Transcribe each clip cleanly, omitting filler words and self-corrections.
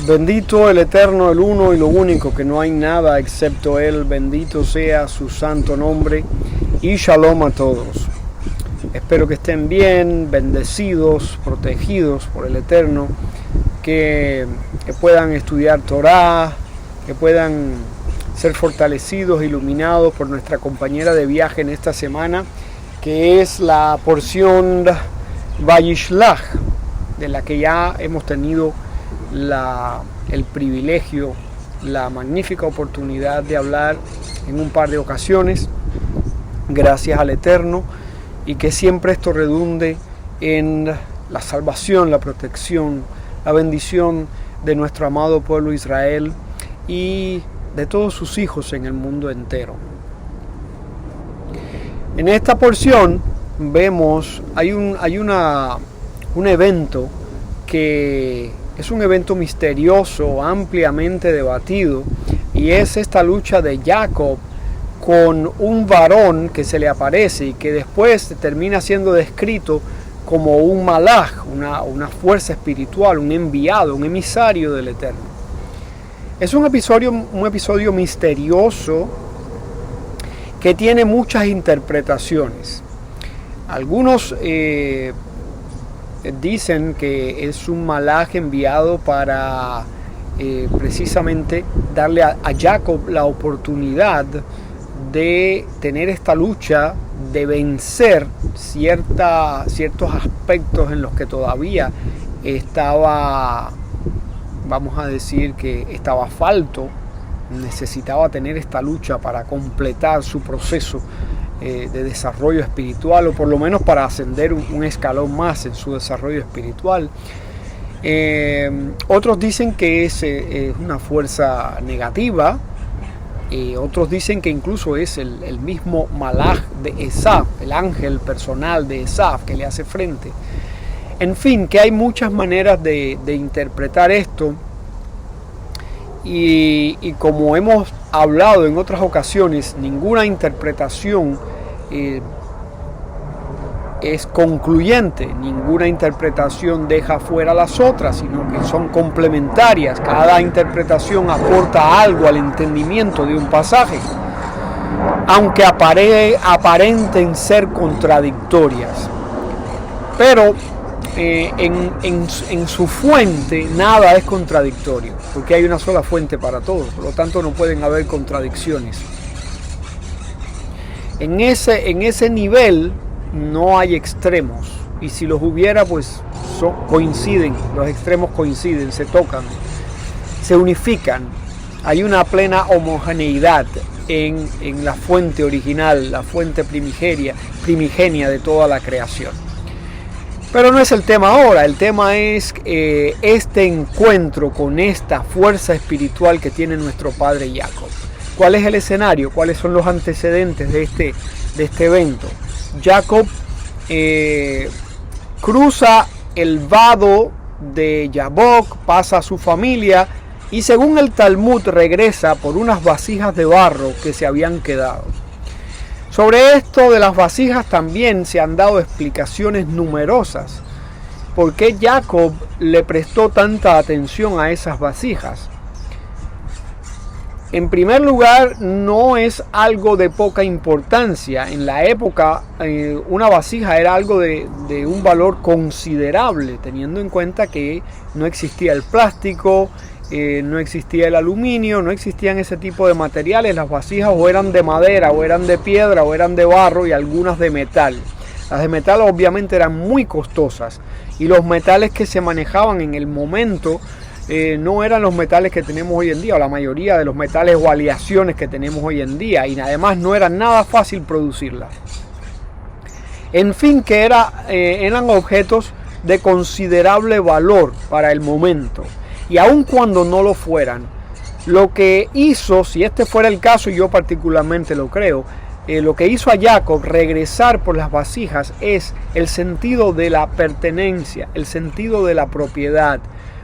Bendito el Eterno, el uno y lo único, que no hay nada excepto Él. Bendito sea su santo nombre. Y shalom a todos. Espero que estén bien, bendecidos, protegidos por el Eterno, que puedan estudiar Torah, que puedan ser fortalecidos, iluminados por nuestra compañera de viaje en esta semana, que es la porción Vayishlach, de la que ya hemos tenido el privilegio, la magnífica oportunidad de hablar en un par de ocasiones, gracias al Eterno, y que siempre esto redunde en la salvación, la protección, la bendición de nuestro amado pueblo Israel y de todos sus hijos en el mundo entero. En esta porción vemos, hay un evento que es un evento misterioso, ampliamente debatido, y es esta lucha de Jacob con un varón que se le aparece y que después termina siendo descrito como un malaj, una fuerza espiritual, un enviado, un emisario del Eterno. Es un episodio misterioso que tiene muchas interpretaciones. Algunos dicen que es un malaj enviado para precisamente darle a Jacob la oportunidad de tener esta lucha, de vencer ciertos aspectos en los que todavía estaba, vamos a decir que estaba falto, necesitaba tener esta lucha para completar su proceso de desarrollo espiritual, o por lo menos para ascender un escalón más en su desarrollo espiritual. Otros dicen que es una fuerza negativa. Otros dicen que incluso es el mismo malaj de Esaf, el ángel personal de Esaf que le hace frente. En fin, que hay muchas maneras de interpretar esto, y como hemos hablado en otras ocasiones, ninguna interpretación es concluyente, ninguna interpretación deja fuera las otras, sino que son complementarias. Cada interpretación aporta algo al entendimiento de un pasaje, aunque aparenten ser contradictorias. Pero en su fuente nada es contradictorio, porque hay una sola fuente para todos, por lo tanto no pueden haber contradicciones. En ese nivel no hay extremos, y si los hubiera, pues coinciden, los extremos coinciden, se tocan, se unifican. Hay una plena homogeneidad en la fuente original, la fuente primigenia de toda la creación. Pero no es el tema ahora. El tema es este encuentro con esta fuerza espiritual que tiene nuestro padre Jacob. ¿Cuál es el escenario? ¿Cuáles son los antecedentes de este evento? Jacob cruza el vado de Yabok, pasa a su familia y, según el Talmud, regresa por unas vasijas de barro que se habían quedado. Sobre esto de las vasijas también se han dado explicaciones numerosas. ¿Por qué Jacob le prestó tanta atención a esas vasijas? En primer lugar, no es algo de poca importancia. En la época, una vasija era algo de un valor considerable, teniendo en cuenta que no existía el plástico, no existía el aluminio, no existían ese tipo de materiales. Las vasijas o eran de madera, o eran de piedra, o eran de barro, y algunas de metal. Las de metal obviamente eran muy costosas, y los metales que se manejaban en el momento no eran los metales que tenemos hoy en día, o la mayoría de los metales o aleaciones que tenemos hoy en día, y además no era nada fácil producirlas. En fin, que eran objetos de considerable valor para el momento. Y aun cuando no lo fueran, lo que hizo, si este fuera el caso, y yo particularmente lo creo, lo que hizo a Jacob regresar por las vasijas es el sentido de la pertenencia, el sentido de la propiedad.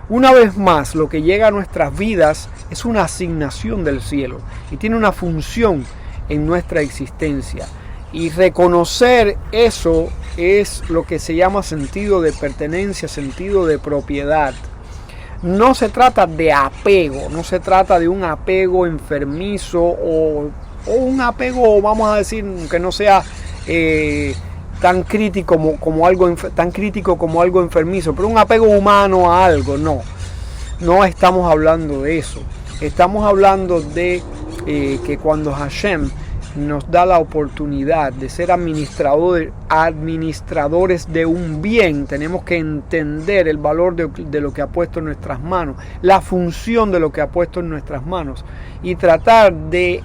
Una vez más, lo que llega a nuestras vidas es una asignación del cielo y tiene una función en nuestra existencia. Y reconocer eso es lo que se llama sentido de pertenencia, sentido de propiedad. no se trata de apego, no se trata de un apego enfermizo o un apego, vamos a decir, que no sea tan crítico tan crítico como algo enfermizo, pero un apego humano a algo. No estamos hablando de eso. Estamos hablando de que cuando Hashem nos da la oportunidad de ser administradores de un bien, tenemos que entender el valor de lo que ha puesto en nuestras manos, la función de lo que ha puesto en nuestras manos, y tratar de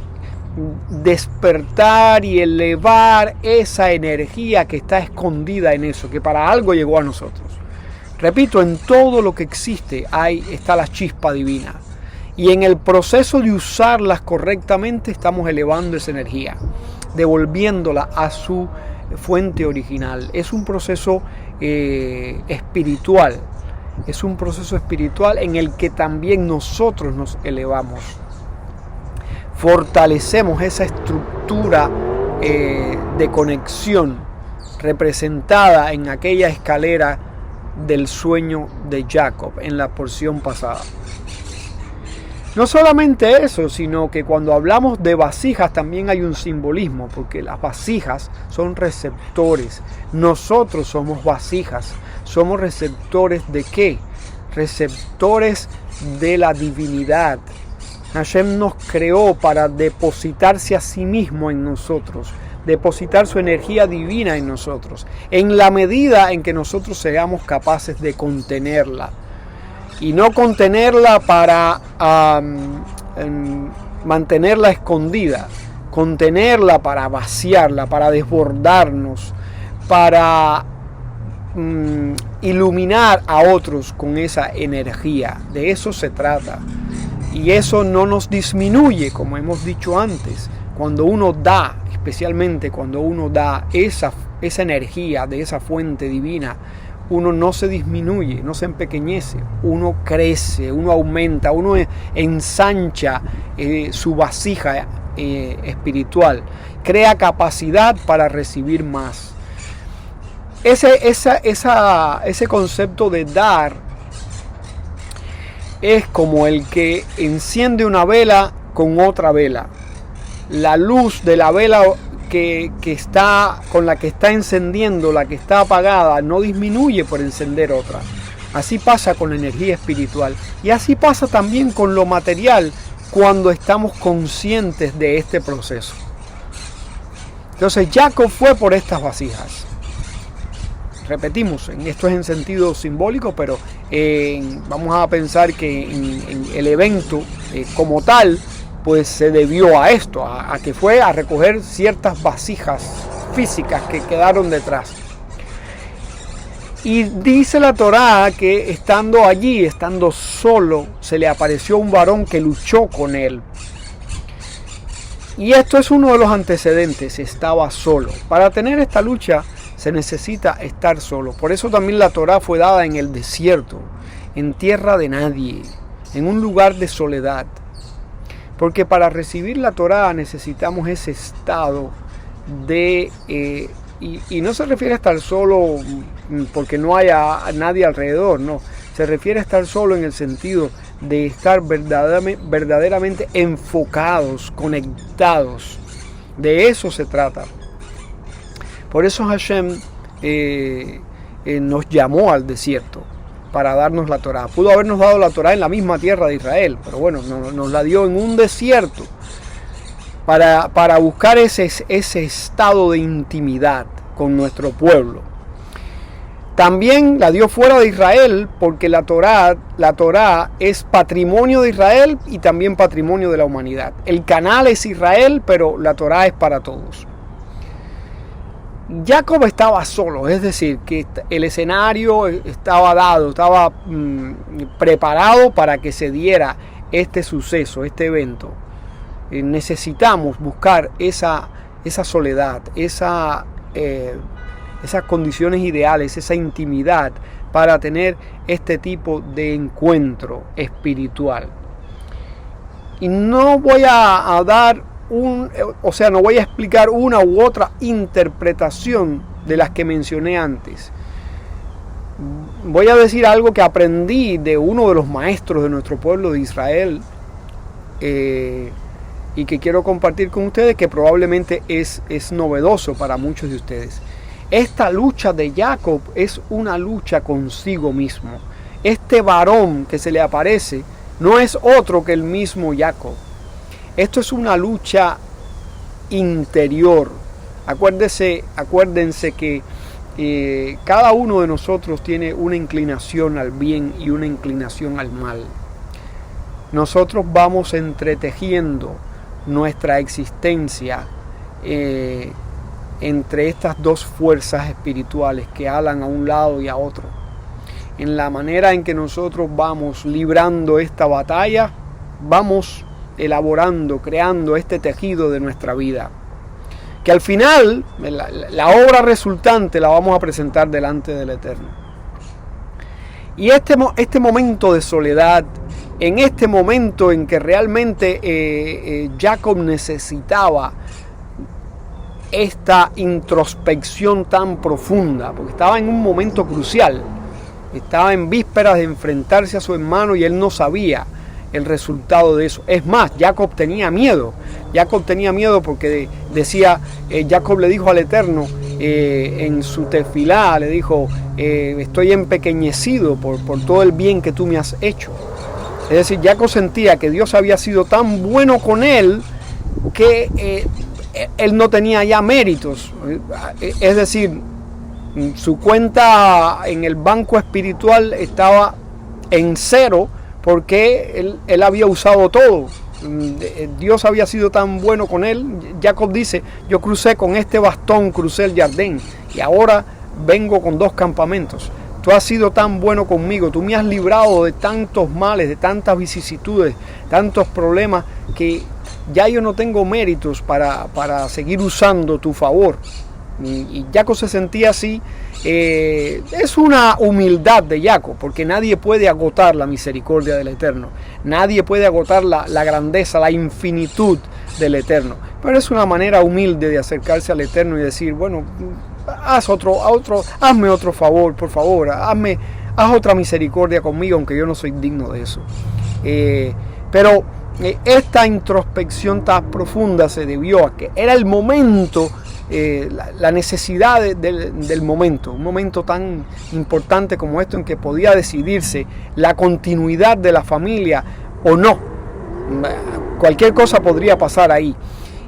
despertar y elevar esa energía que está escondida en eso, que para algo llegó a nosotros. Repito, en todo lo que existe está la chispa divina. Y en el proceso de usarlas correctamente estamos elevando esa energía, devolviéndola a su fuente original. Es un proceso espiritual. Es un proceso espiritual en el que también nosotros nos elevamos. Fortalecemos esa estructura de conexión representada en aquella escalera del sueño de Jacob en la porción pasada. No solamente eso, sino que cuando hablamos de vasijas también hay un simbolismo, porque las vasijas son receptores. Nosotros somos vasijas. ¿Somos receptores de qué? Receptores de la divinidad. Hashem nos creó para depositarse a sí mismo en nosotros, depositar su energía divina en nosotros, en la medida en que nosotros seamos capaces de contenerla. Y no contenerla para mantenerla escondida, contenerla para vaciarla, para desbordarnos, para iluminar a otros con esa energía. De eso se trata. Y eso no nos disminuye, como hemos dicho antes. Cuando uno da, especialmente cuando uno da esa energía de esa fuente divina, uno no se disminuye, no se empequeñece, uno crece, uno aumenta, uno ensancha su vasija espiritual, crea capacidad para recibir más. Ese concepto de dar es como el que enciende una vela con otra vela. La luz de la vela con la que está encendiendo, la que está apagada, no disminuye por encender otra. Así pasa con la energía espiritual. Y así pasa también con lo material cuando estamos conscientes de este proceso. Entonces Jacob fue por estas vasijas. Repetimos, esto es en sentido simbólico, pero vamos a pensar que en el evento como tal, pues se debió a esto, a que fue a recoger ciertas vasijas físicas que quedaron detrás. Y dice la Torá que estando allí, estando solo, se le apareció un varón que luchó con él. Y esto es uno de los antecedentes, estaba solo. Para tener esta lucha se necesita estar solo. Por eso también la Torá fue dada en el desierto, en tierra de nadie, en un lugar de soledad. Porque para recibir la Torá necesitamos ese estado de... y no se refiere a estar solo porque no haya nadie alrededor, no. Se refiere a estar solo en el sentido de estar verdaderamente enfocados, conectados. De eso se trata. Por eso Hashem nos llamó al desierto para darnos la Torá. Pudo habernos dado la Torá en la misma tierra de Israel, pero bueno, nos la dio en un desierto para buscar ese estado de intimidad con nuestro pueblo. También la dio fuera de Israel porque la Torá es patrimonio de Israel y también patrimonio de la humanidad. El canal es Israel, pero la Torá es para todos. Jacob estaba solo, es decir, que el escenario estaba dado, estaba preparado para que se diera este suceso, este evento. Necesitamos buscar esa soledad, esas condiciones ideales, esa intimidad para tener este tipo de encuentro espiritual. Y no voy a dar no voy a explicar una u otra interpretación de las que mencioné antes. voy a decir algo que aprendí de uno de los maestros de nuestro pueblo de Israel, y que quiero compartir con ustedes, que probablemente es novedoso para muchos de ustedes. Esta lucha de Jacob es una lucha consigo mismo. Este varón que se le aparece no es otro que el mismo Jacob. Esto es una lucha interior. Acuérdense que cada uno de nosotros tiene una inclinación al bien y una inclinación al mal. Nosotros vamos entretejiendo nuestra existencia entre estas dos fuerzas espirituales que alan a un lado y a otro. En la manera en que nosotros vamos librando esta batalla, vamos elaborando, creando este tejido de nuestra vida, que al final la obra resultante la vamos a presentar delante del Eterno. Y este momento de soledad, en este momento en que realmente Jacob necesitaba esta introspección tan profunda, porque estaba en un momento crucial, estaba en vísperas de enfrentarse a su hermano y él no sabía el resultado de eso. Es más, Jacob tenía miedo porque decía, Jacob le dijo al Eterno en su tefilá, le dijo, estoy empequeñecido por todo el bien que tú me has hecho. Es decir, Jacob sentía que Dios había sido tan bueno con él que él no tenía ya méritos. Es decir, su cuenta en el banco espiritual estaba en cero porque él había usado todo. Dios había sido tan bueno con él. Jacob dice, yo crucé con este bastón, crucé el Jardín y ahora vengo con 2 campamentos. Tú has sido tan bueno conmigo, tú me has librado de tantos males, de tantas vicisitudes, tantos problemas, que ya yo no tengo méritos para seguir usando tu favor. Y Jacob se sentía así. Es una humildad de Jacob, porque nadie puede agotar la misericordia del Eterno, nadie puede agotar la grandeza, la infinitud del Eterno, pero es una manera humilde de acercarse al Eterno y decir, bueno, hazme otro favor, por favor, haz otra misericordia conmigo, aunque yo no soy digno de eso. Pero esta introspección tan profunda se debió a que era el momento, la necesidad del momento, un momento tan importante como esto, en que podía decidirse la continuidad de la familia o no. Cualquier cosa podría pasar ahí,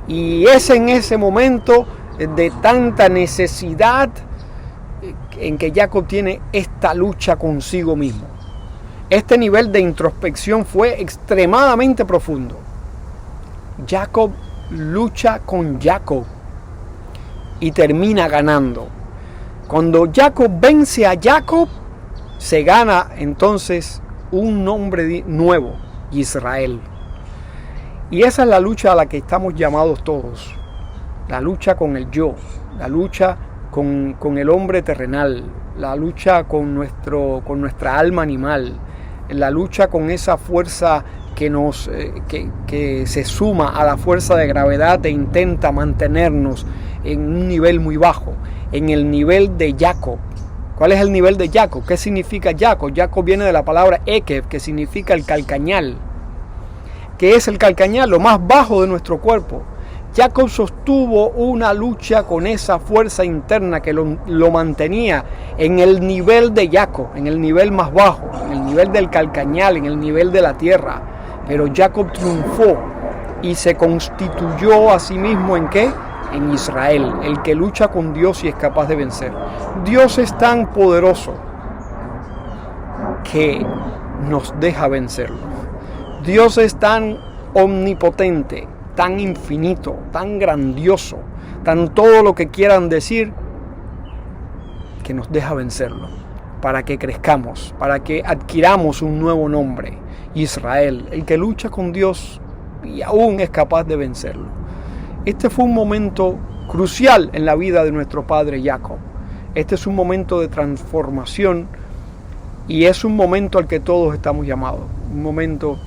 y es en ese momento de tanta necesidad en que Jacob tiene esta lucha consigo mismo. Este nivel de introspección fue extremadamente profundo. Jacob lucha con Jacob y termina ganando. Cuando Jacob vence a Jacob, se gana entonces un nombre nuevo, Israel. Y esa es la lucha a la que estamos llamados todos. La lucha con el yo, la lucha con el hombre terrenal, la lucha con nuestra alma animal, la lucha con esa fuerza que se suma a la fuerza de gravedad e intenta mantenernos en un nivel muy bajo, en el nivel de Jacob. ¿Cuál es el nivel de Jacob? ¿Qué significa Jacob? Jacob viene de la palabra Ekev, que significa el calcañal. ¿Qué es el calcañal? Lo más bajo de nuestro cuerpo. Jacob sostuvo una lucha con esa fuerza interna que lo mantenía en el nivel de Jacob, en el nivel más bajo, en el nivel del calcañal, en el nivel de la tierra. Pero Jacob triunfó y se constituyó a sí mismo ¿en qué? En Israel, el que lucha con Dios y es capaz de vencer. Dios es tan poderoso que nos deja vencerlo. Dios es tan omnipotente, tan infinito, tan grandioso, tan todo lo que quieran decir, que nos deja vencerlo, para que crezcamos, para que adquiramos un nuevo nombre, Israel, el que lucha con Dios y aún es capaz de vencerlo. Este fue un momento crucial en la vida de nuestro padre Jacob. Este es un momento de transformación y es un momento al que todos estamos llamados, un momento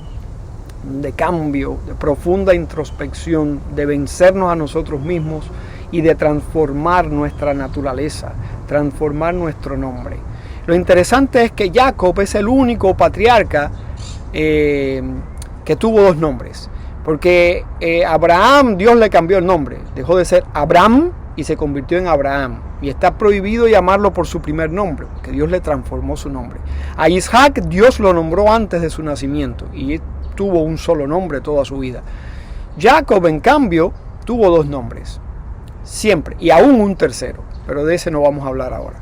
de cambio, de profunda introspección, de vencernos a nosotros mismos y de transformar nuestra naturaleza, transformar nuestro nombre. Lo interesante es que Jacob es el único patriarca que tuvo dos nombres. Porque Abraham, Dios le cambió el nombre. Dejó de ser Abram y se convirtió en Abraham. Y está prohibido llamarlo por su primer nombre, porque Dios le transformó su nombre. A Isaac Dios lo nombró antes de su nacimiento y tuvo un solo nombre toda su vida. Jacob, en cambio, tuvo dos nombres. Siempre. Y aún un tercero. Pero de ese no vamos a hablar ahora.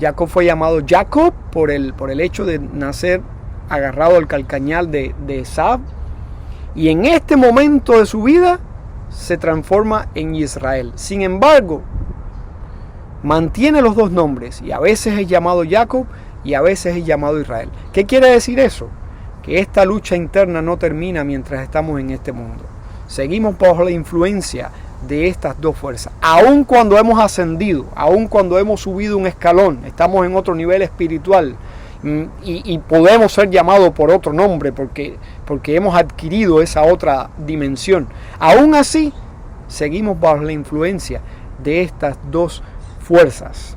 Jacob fue llamado Jacob por el hecho de nacer agarrado al calcañal de Esaú. Y en este momento de su vida se transforma en Israel. Sin embargo, mantiene los dos nombres y a veces es llamado Jacob y a veces es llamado Israel. ¿Qué quiere decir eso? Que esta lucha interna no termina mientras estamos en este mundo. Seguimos bajo la influencia de estas dos fuerzas. Aun cuando hemos ascendido, aun cuando hemos subido un escalón, estamos en otro nivel espiritual, y podemos ser llamados por otro nombre porque hemos adquirido esa otra dimensión. Aún así, seguimos bajo la influencia de estas dos fuerzas.